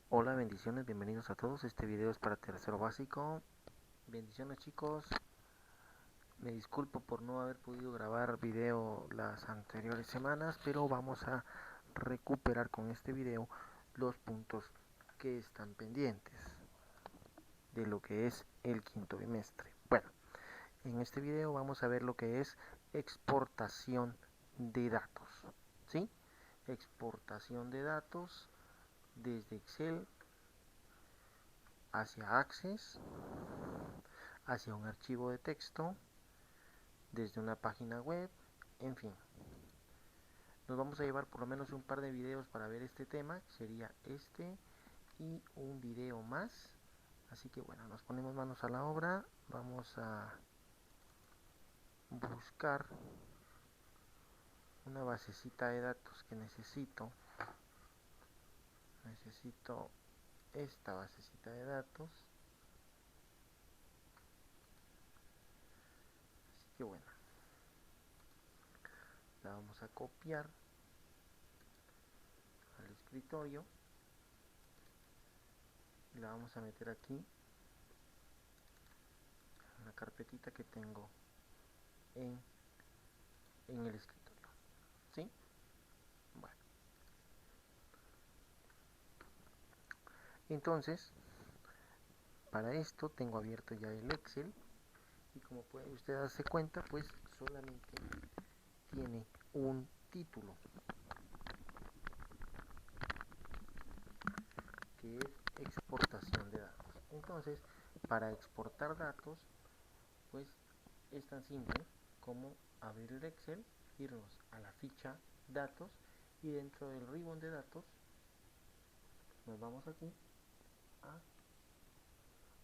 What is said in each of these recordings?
Hola, bendiciones, bienvenidos a todos. Este video es para tercero básico. Bendiciones, chicos. Me disculpo por no haber podido grabar video las anteriores semanas, pero vamos a recuperar con este video los puntos que están pendientes de lo que es el quinto bimestre. Bueno, en este video vamos a ver lo que es exportación de datos, ¿sí? Exportación de datos desde Excel hacia Access, hacia un archivo de texto, desde una página web, en fin. Nos vamos a llevar por lo menos un par de videos para ver este tema, que sería este y un video más. Así que bueno, nos ponemos manos a la obra, vamos a buscar una basecita de datos que necesito esta basecita de datos, así que bueno, la vamos a copiar al escritorio y la vamos a meter aquí en la carpetita que tengo en, en el escritorio, ¿sí? Bueno, entonces para esto tengo abierto ya el Excel y como puede usted darse cuenta, pues solamente tiene un título, que es exportación de datos. Entonces, para exportar datos, pues es tan simple como abrir el Excel, irnos a la ficha datos y dentro del ribbon de datos nos vamos aquí a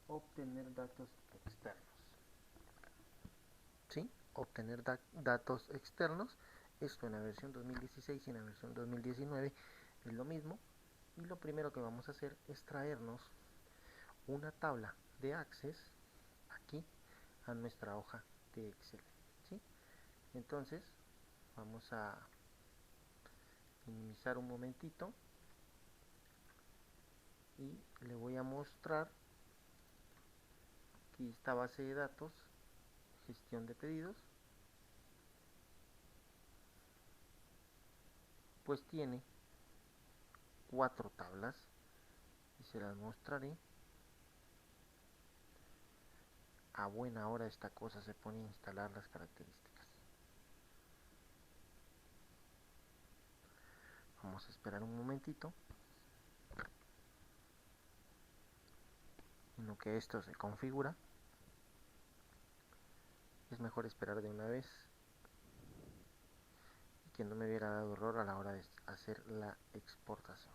obtener datos externos. ¿Sí? Obtener datos externos. Esto en la versión 2016 y en la versión 2019 es lo mismo. Y lo primero que vamos a hacer es traernos una tabla de Access aquí a nuestra hoja de Excel, ¿sí? Entonces vamos a minimizar un momentito y le voy a mostrar que esta base de datos, gestión de pedidos, pues tiene 4 tablas y se las mostraré. A buena hora esta cosa se pone a instalar las características. Vamos a esperar un momentito en lo que esto se configura. Es mejor esperar de una vez y que no me hubiera dado error a la hora de hacer la exportación.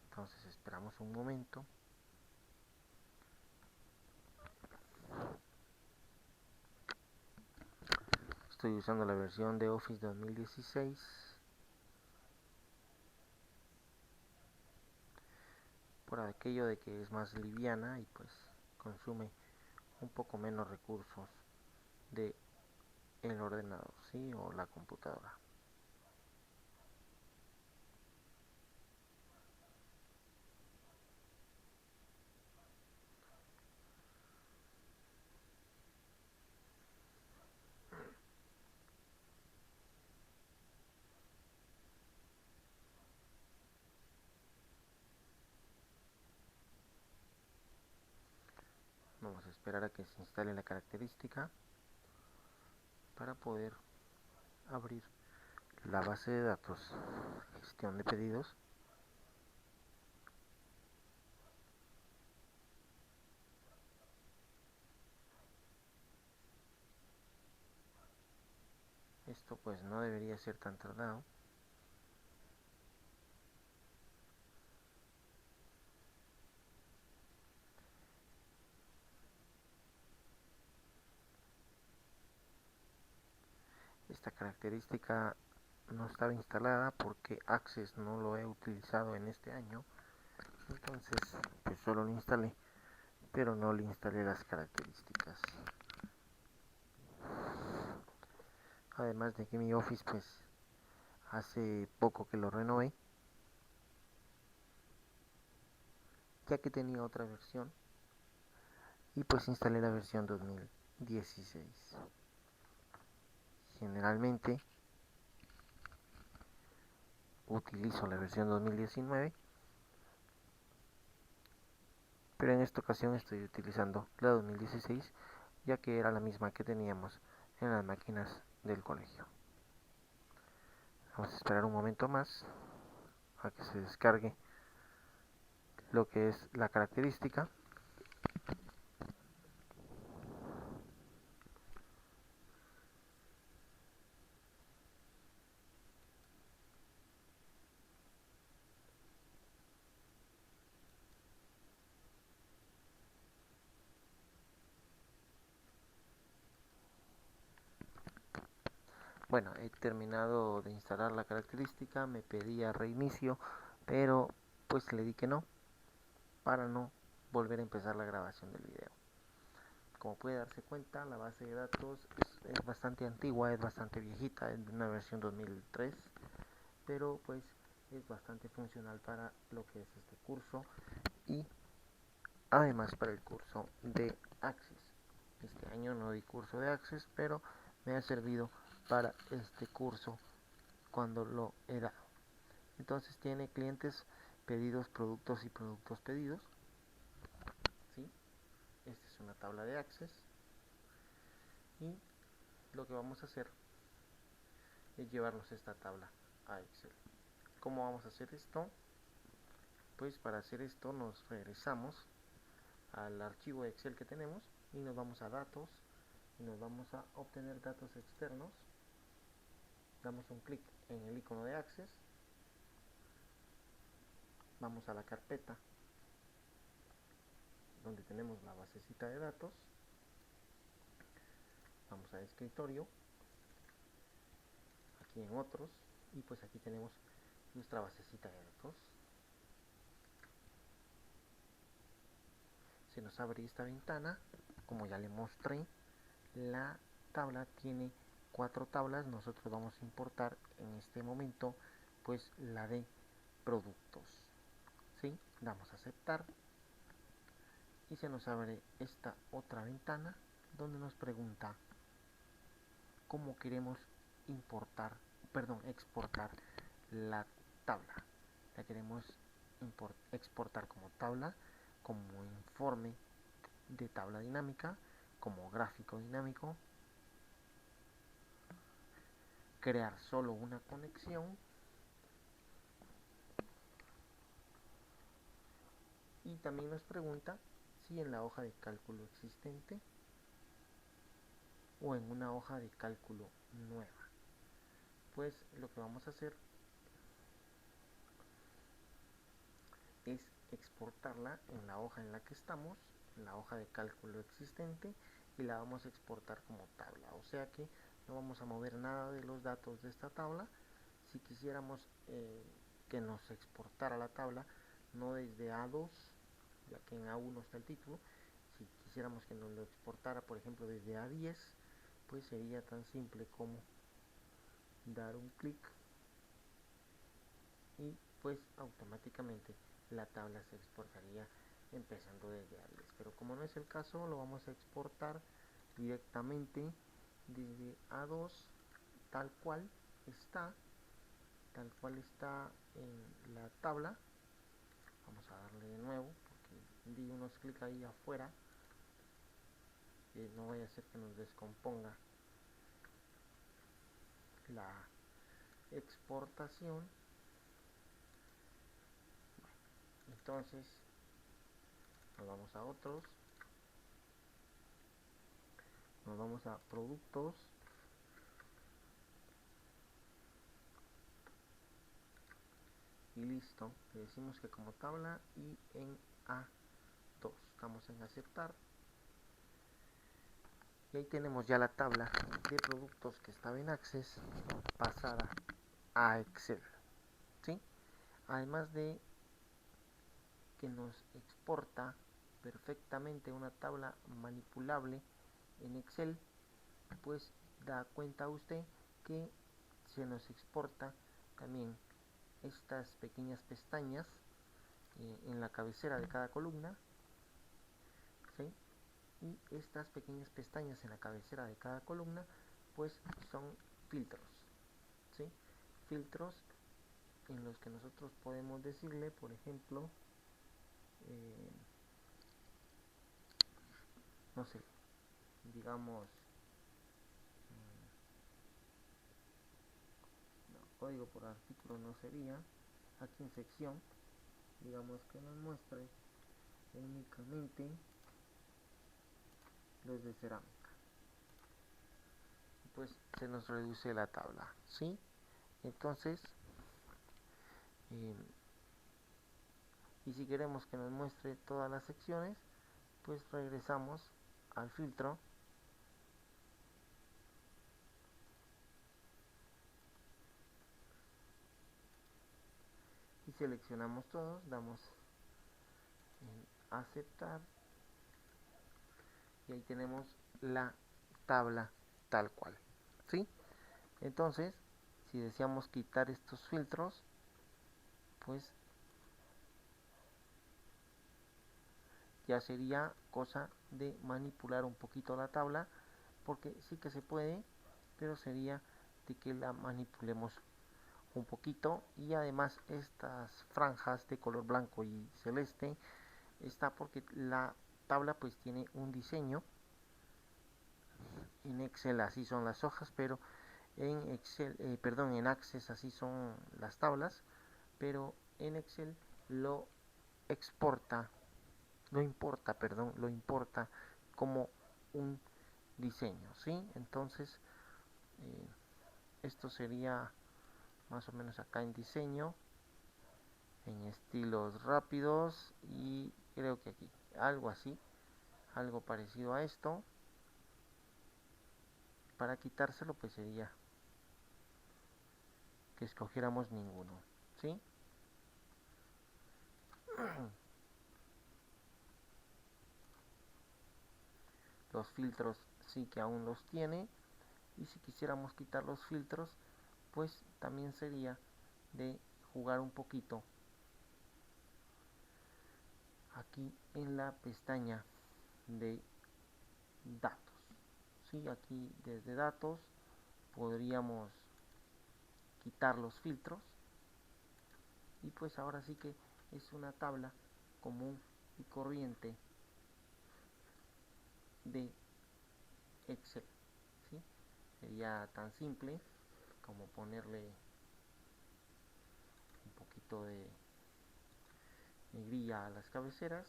Entonces esperamos un momento. Estoy usando la versión de Office 2016. Por aquello de que es más liviana y pues consume un poco menos recursos de el ordenador, ¿sí? O la computadora. Vamos a esperar a que se instale la característica para poder abrir la base de datos, gestión de pedidos. Esto pues no debería ser tan tardado. Esta característica no estaba instalada porque Access no lo he utilizado en este año. Entonces pues solo lo instalé, pero no le instalé las características. Además de que mi Office pues hace poco que lo renové, ya que tenía otra versión, y pues instalé la versión 2016. Generalmente utilizo la versión 2019, pero en esta ocasión estoy utilizando la 2016, ya que era la misma que teníamos en las máquinas del colegio. Vamos a esperar un momento más a que se descargue lo que es la característica. Bueno, he terminado de instalar la característica, me pedía reinicio, pero pues le di que no, para no volver a empezar la grabación del video. Como puede darse cuenta, la base de datos es bastante antigua, es bastante viejita, es de una versión 2003, pero pues es bastante funcional para lo que es este curso y además para el curso de Access. Este año no di curso de Access, pero me ha servido para este curso cuando lo he dado. Entonces tiene clientes, pedidos, productos y productos pedidos. ¿Sí? Esta es una tabla de Access y lo que vamos a hacer es llevarnos esta tabla a Excel. ¿Cómo vamos a hacer esto? Pues para hacer esto nos regresamos al archivo de Excel que tenemos y nos vamos a datos y nos vamos a obtener datos externos. Damos un clic en el icono de Access, vamos a la carpeta donde tenemos la basecita de datos, vamos a escritorio, aquí en otros, y pues aquí tenemos nuestra basecita de datos. Se nos abre esta ventana, como ya le mostré, la tabla tiene 4 tablas. Nosotros vamos a importar en este momento pues la de productos. ¿Sí? Damos a aceptar y se nos abre esta otra ventana donde nos pregunta cómo queremos exportar la tabla. La queremos exportar como tabla, como informe de tabla dinámica, como gráfico dinámico, crear solo una conexión y también nos pregunta si en la hoja de cálculo existente o en una hoja de cálculo nueva. Pues lo que vamos a hacer es exportarla en la hoja en la que estamos, en la hoja de cálculo existente, y la vamos a exportar como tabla. O sea que no vamos a mover nada de los datos de esta tabla. Si quisiéramos que nos exportara la tabla no desde A2, ya que en A1 está el título, si quisiéramos que nos lo exportara por ejemplo desde A10, pues sería tan simple como dar un clic y pues automáticamente la tabla se exportaría empezando desde A10. Pero como no es el caso, lo vamos a exportar directamente desde A2 tal cual está en la tabla. Vamos a darle de nuevo porque di unos clics ahí afuera, no vaya a ser que nos descomponga la exportación. Entonces nos vamos a otros, nos vamos a productos, y listo. Le decimos que como tabla y en A2 damos en aceptar y ahí tenemos ya la tabla de productos que estaba en Access pasada a Excel. ¿Sí? Además de que nos exporta perfectamente una tabla manipulable en Excel, pues da cuenta usted que se nos exporta también estas pequeñas pestañas en la cabecera de cada columna, ¿sí? Y estas pequeñas pestañas en la cabecera de cada columna pues son filtros, ¿sí? Filtros en los que nosotros podemos decirle, por ejemplo, no sé, digamos, no, código por artículo no sería, aquí en sección, digamos que nos muestre únicamente los de cerámica, pues se nos reduce la tabla, ¿sí? Entonces, y si queremos que nos muestre todas las secciones, pues regresamos al filtro y seleccionamos todos, damos en aceptar y ahí tenemos la tabla tal cual, ¿sí? Entonces, si deseamos quitar estos filtros, pues ya sería cosa de manipular un poquito la tabla, porque sí que se puede, pero sería de que la manipulemos un poquito. Y además estas franjas de color blanco y celeste está porque la tabla pues tiene un diseño. En Excel así son las hojas, pero en Excel, perdón, en Access así son las tablas, pero en Excel lo exporta, lo importa como un diseño, ¿sí? Entonces, eh, esto sería más o menos acá en diseño, en estilos rápidos, y creo que aquí algo así, algo parecido a esto. Para quitárselo pues sería que escogiéramos ninguno, ¿sí? Los filtros sí que aún los tiene, y si quisiéramos quitar los filtros pues también sería de jugar un poquito aquí en la pestaña de datos, ¿sí? Aquí desde datos podríamos quitar los filtros y pues ahora sí que es una tabla común y corriente de Excel, ¿sí? Sería tan simple como ponerle un poquito de negrilla a las cabeceras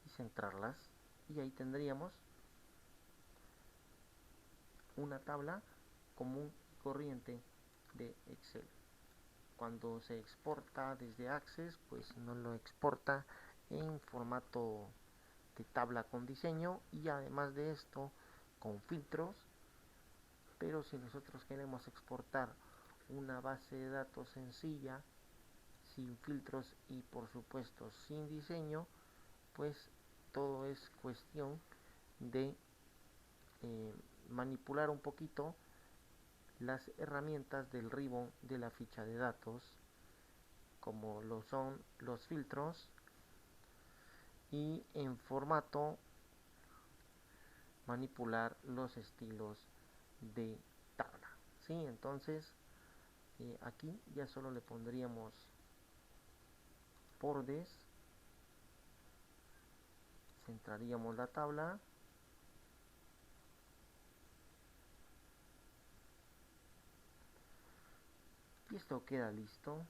y centrarlas, y ahí tendríamos una tabla común y corriente de Excel. Cuando se exporta desde Access, pues nos lo exporta en formato de tabla con diseño y además de esto con filtros. Pero si nosotros queremos exportar una base de datos sencilla, sin filtros y por supuesto sin diseño, pues todo es cuestión de manipular un poquito las herramientas del ribbon de la ficha de datos, como lo son los filtros, y en formato manipular los estilos de tabla, ¿sí? Entonces aquí ya solo le pondríamos bordes, centraríamos la tabla y esto queda listo.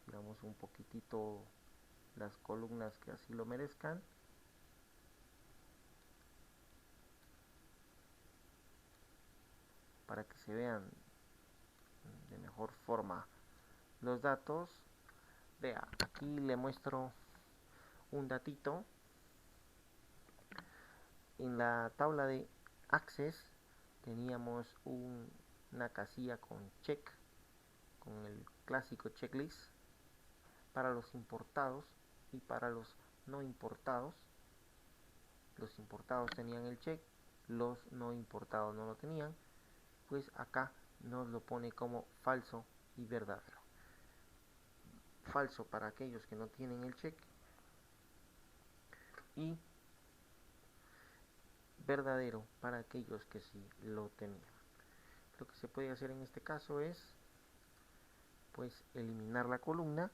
Tiramos un poquitito las columnas que así lo merezcan, para que se vean de mejor forma los datos. Vea, aquí le muestro un datito. En la tabla de Access teníamos una casilla con check, con el clásico checklist para los importados y para los no importados. Los importados tenían el check, los no importados no lo tenían, pues acá nos lo pone como falso y verdadero. Falso para aquellos que no tienen el check y verdadero para aquellos que sí lo tenían. Lo que se puede hacer en este caso es pues eliminar la columna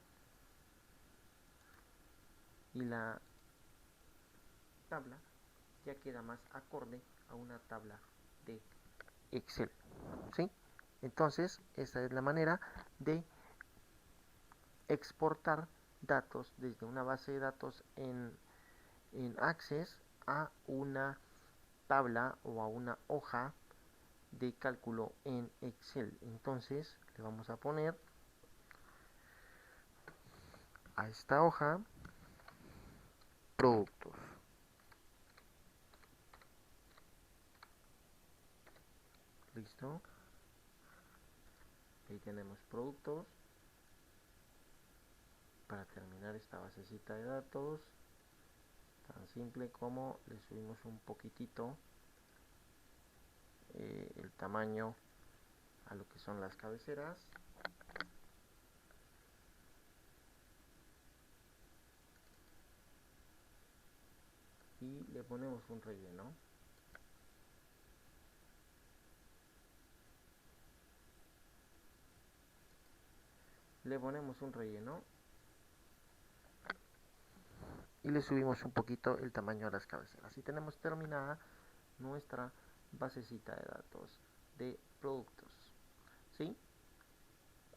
y la tabla ya queda más acorde a una tabla de Excel, ¿sí? Entonces esta es la manera de exportar datos desde una base de datos en Access a una tabla o a una hoja de cálculo en Excel. Entonces le vamos a poner a esta hoja productos. Listo. Ahí tenemos productos. Para terminar esta basecita de datos, tan simple como le subimos un poquitito el tamaño a lo que son las cabeceras. Y le ponemos un relleno. Le ponemos un relleno y le subimos un poquito el tamaño a las cabeceras. Y tenemos terminada nuestra basecita de datos de productos, ¿sí?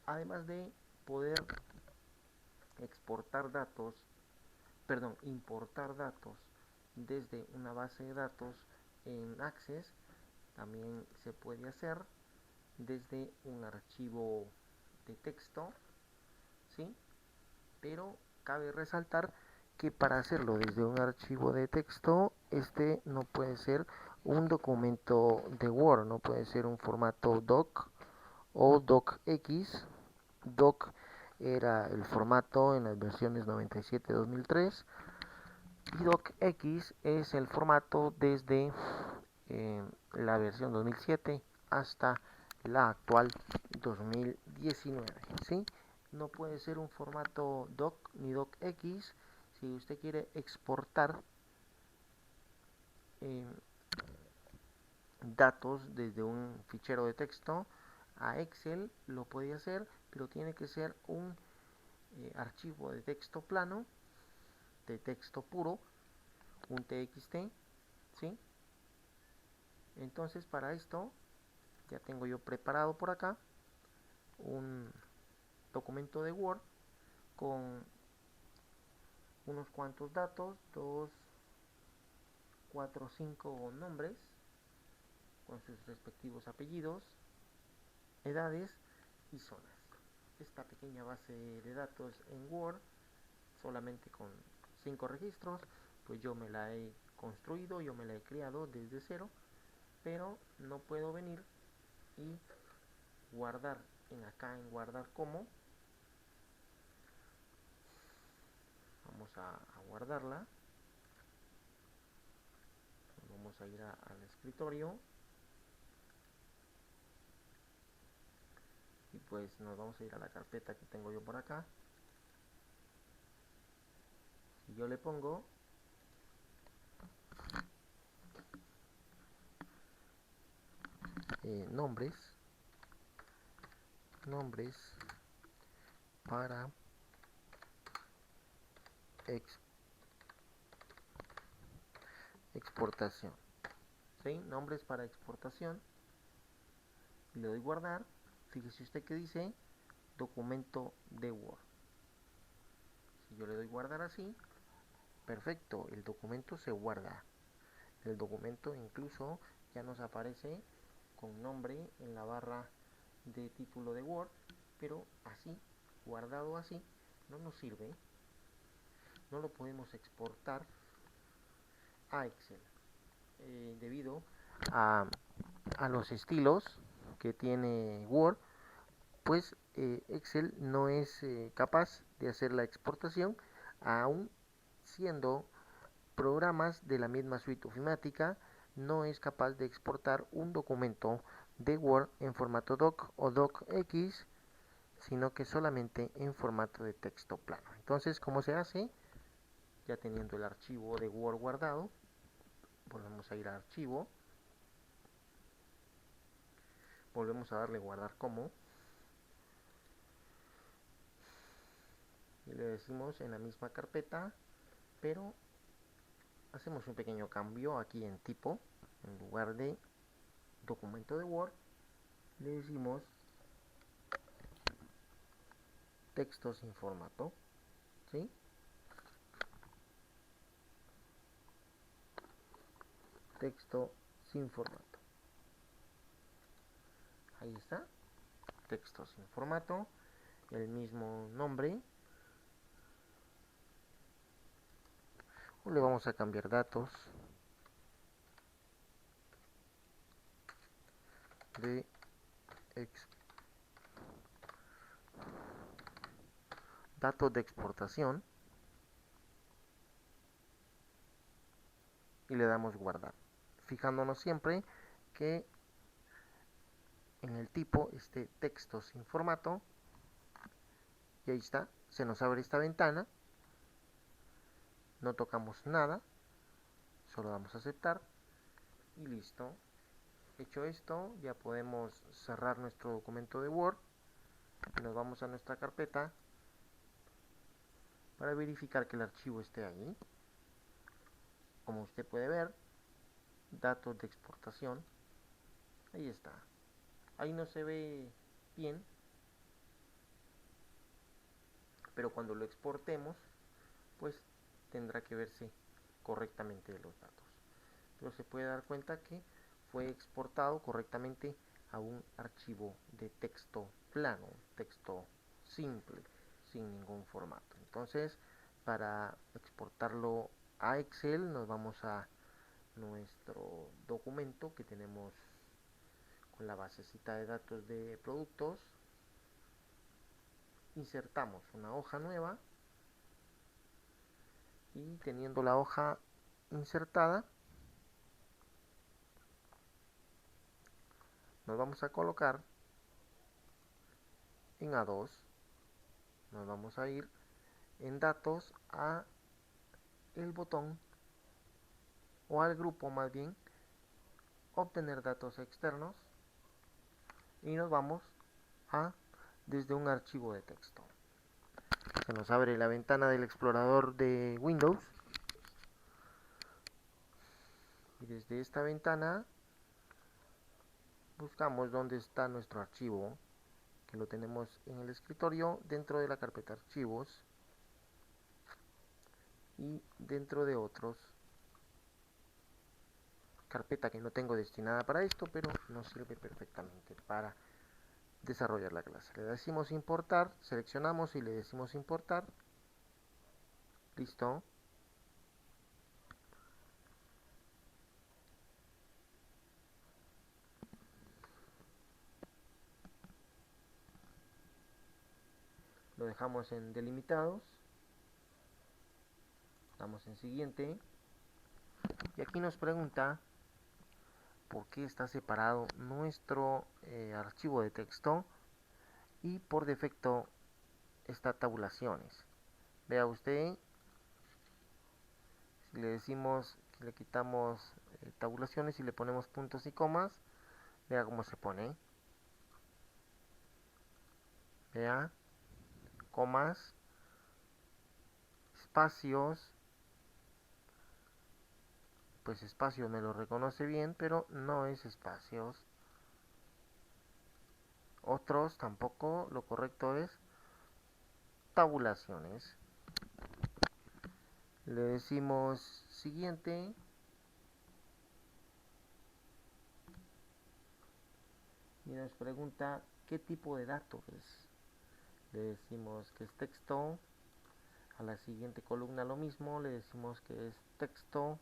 Además de poder exportar datos, perdón, importar datos desde una base de datos en Access, también se puede hacer desde un archivo de texto, ¿sí? Pero cabe resaltar que para hacerlo desde un archivo de texto, este no puede ser un documento de Word, no puede ser un formato doc o docx. Doc era el formato en las versiones 97-2003 y docx es el formato desde la versión 2007 hasta la actual 2019, ¿sí? No puede ser un formato doc ni docx. Si usted quiere exportar datos desde un fichero de texto a Excel, lo puede hacer, pero tiene que ser un archivo de texto plano, de texto puro, un txt, ¿sí? Entonces para esto ya tengo yo preparado por acá un documento de Word con unos cuantos datos, 2, 4, 5 nombres con sus respectivos apellidos, edades y zonas. Esta pequeña base de datos en Word, solamente con 5 registros, pues yo me la he construido, yo me la he creado desde cero, pero no puedo venir y guardar acá en guardar como. Vamos a guardarla. Vamos a ir al escritorio y pues nos vamos a ir a la carpeta que tengo yo por acá. Si yo le pongo nombres para exportación, ¿sí? Nombres para exportación, y le doy guardar. Fíjese usted que dice documento de Word. Si yo le doy guardar así, perfecto, el documento se guarda. El documento incluso ya nos aparece con nombre en la barra de título de Word, pero así, guardado así, no nos sirve. No lo podemos exportar a Excel debido a los estilos que tiene Word, pues Excel no es capaz de hacer la exportación, aún siendo programas de la misma suite ofimática, no es capaz de exportar un documento de Word en formato doc o docx, sino que solamente en formato de texto plano. Entonces, ¿cómo se hace? Ya teniendo el archivo de Word guardado, volvemos a ir a archivo, volvemos a darle guardar como, y le decimos en la misma carpeta, pero hacemos un pequeño cambio aquí en tipo. En lugar de documento de Word, le decimos texto sin formato, ¿sí? Texto sin formato. Ahí está, texto sin formato, el mismo nombre. Le vamos a cambiar datos de datos de exportación y le damos guardar, fijándonos siempre que en el tipo esté texto sin formato. Y ahí está, se nos abre esta ventana, no tocamos nada, solo damos a aceptar y listo. Hecho esto, ya podemos cerrar nuestro documento de Word y nos vamos a nuestra carpeta para verificar que el archivo esté ahí. Como usted puede ver, datos de exportación, ahí está. Ahí no se ve bien, pero cuando lo exportemos, pues tendrá que verse correctamente los datos. Pero se puede dar cuenta que fue exportado correctamente a un archivo de texto plano, texto simple, sin ningún formato. Entonces, para exportarlo a Excel, nos vamos a nuestro documento que tenemos con la basecita de datos de productos, insertamos una hoja nueva y teniendo la hoja insertada, nos vamos a colocar en A2, nos vamos a ir en datos a el botón o al grupo más bien, obtener datos externos, y nos vamos a desde un archivo de texto. Se nos abre la ventana del explorador de Windows y desde esta ventana buscamos dónde está nuestro archivo, que lo tenemos en el escritorio dentro de la carpeta archivos y dentro de otros, carpeta que no tengo destinada para esto, pero nos sirve perfectamente para desarrollar la clase. Le decimos importar, seleccionamos y le decimos importar. Listo. Lo dejamos en delimitados. Damos en siguiente. Y aquí nos pregunta por qué está separado nuestro archivo de texto y por defecto está tabulaciones. Vea usted, si le decimos que le quitamos tabulaciones y le ponemos puntos y comas, vea cómo se pone. Vea, comas, espacios, pues espacios me lo reconoce bien, pero no es espacios. Otros tampoco, lo correcto es tabulaciones. Le decimos siguiente. Y nos pregunta qué tipo de datos es. Le decimos que es texto. A la siguiente columna lo mismo, le decimos que es texto.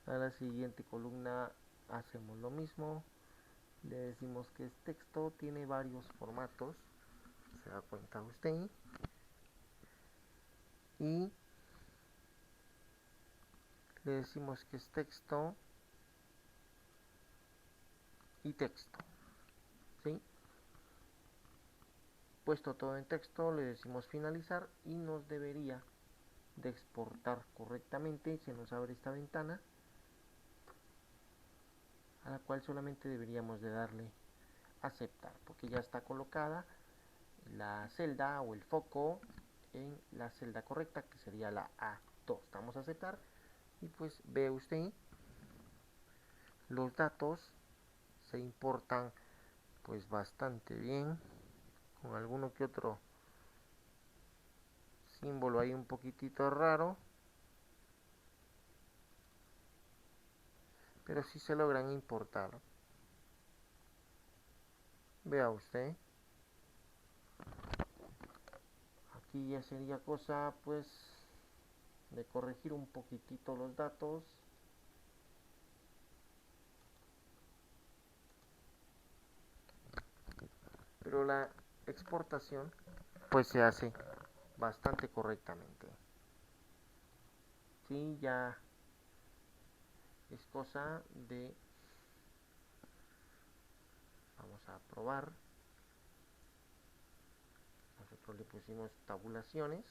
A la siguiente columna hacemos lo mismo. Le decimos que es texto, tiene varios formatos. Se da cuenta usted. Y le decimos que es texto y texto, ¿sí? Puesto todo en texto, le decimos finalizar y nos debería de exportar correctamente. Se nos abre esta ventana a la cual solamente deberíamos de darle aceptar, porque ya está colocada la celda o el foco en la celda correcta, que sería la A2. Damos a aceptar y pues ve usted, los datos se importan pues bastante bien, con alguno que otro símbolo ahí un poquitito raro, pero sí se logran importar. Vea usted, aquí ya sería cosa pues de corregir un poquitito los datos. Pero la exportación pues se hace bastante correctamente. Sí, ya es cosa de, vamos a probar. Nosotros le pusimos tabulaciones,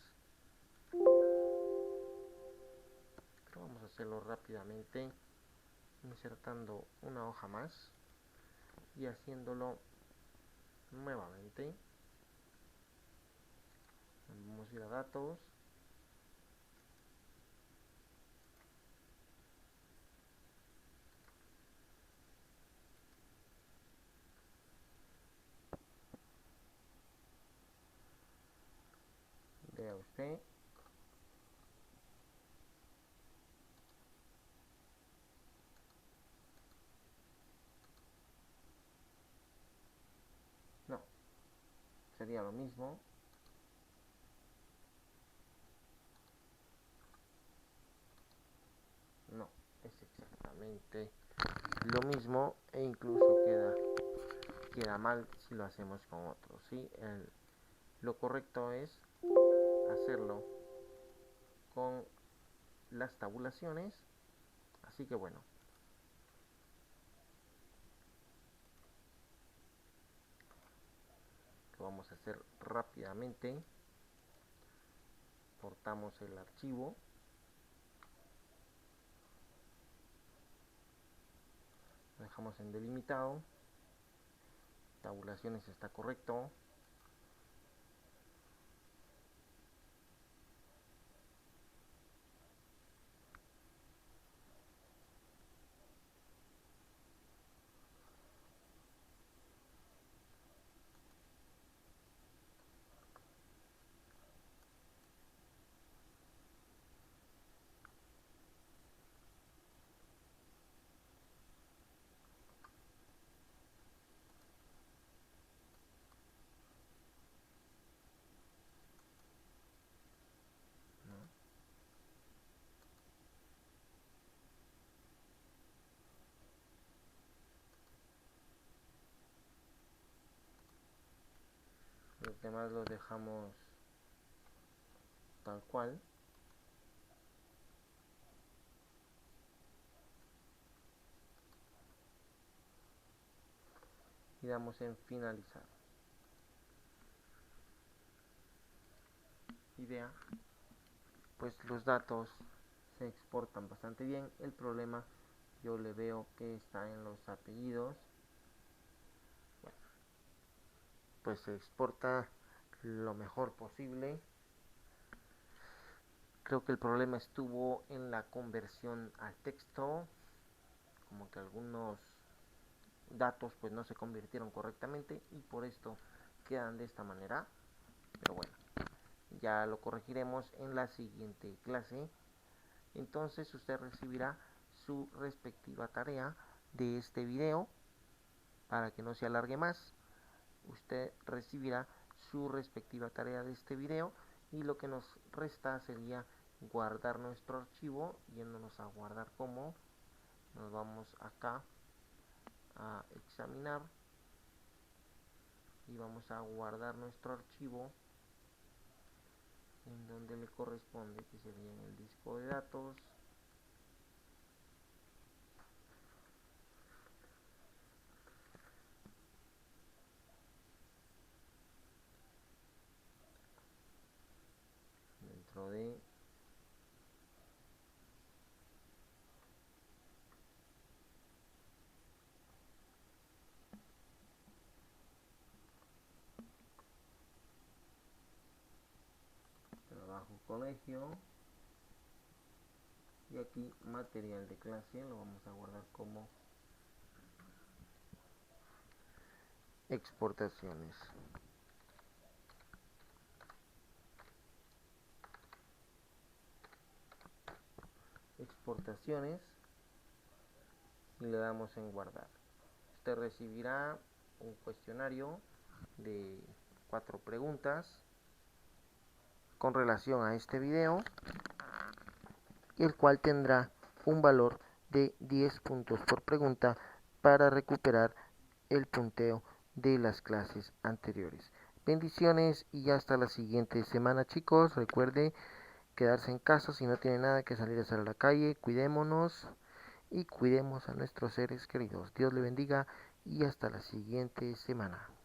pero vamos a hacerlo rápidamente, insertando una hoja más y haciéndolo nuevamente. Vamos a ir a datos, vea usted, no, sería lo mismo, no, es exactamente lo mismo e incluso queda mal si lo hacemos con otro, ¿sí? Lo correcto es hacerlo con las tabulaciones, así que bueno, lo vamos a hacer rápidamente. Cortamos el archivo, lo dejamos en delimitado, tabulaciones está correcto, ¿no? Los demás los dejamos tal cual. Y damos en finalizar. Y vea, pues los datos se exportan bastante bien. El problema yo le veo que está en los apellidos. Bueno, pues se exporta lo mejor posible. Creo que el problema estuvo en la conversión al texto, como que algunos datos pues no se convirtieron correctamente y por esto quedan de esta manera, pero bueno, ya lo corregiremos en la siguiente clase. Entonces usted recibirá su respectiva tarea de este video. Para que no se alargue más, usted recibirá su respectiva tarea de este video y lo que nos resta sería guardar nuestro archivo. Yéndonos a guardar como, nos vamos acá a examinar y vamos a guardar nuestro archivo en donde le corresponde, que sería en el disco de datos. colegio, y aquí material de clase lo vamos a guardar como exportaciones. Exportaciones, y le damos en guardar. Usted recibirá un cuestionario de 4 preguntas con relación a este video, el cual tendrá un valor de 10 puntos por pregunta para recuperar el punteo de las clases anteriores. Bendiciones y hasta la siguiente semana, chicos. Recuerde quedarse en casa si no tiene nada que salir a hacer a la calle. Cuidémonos y cuidemos a nuestros seres queridos. Dios le bendiga y hasta la siguiente semana.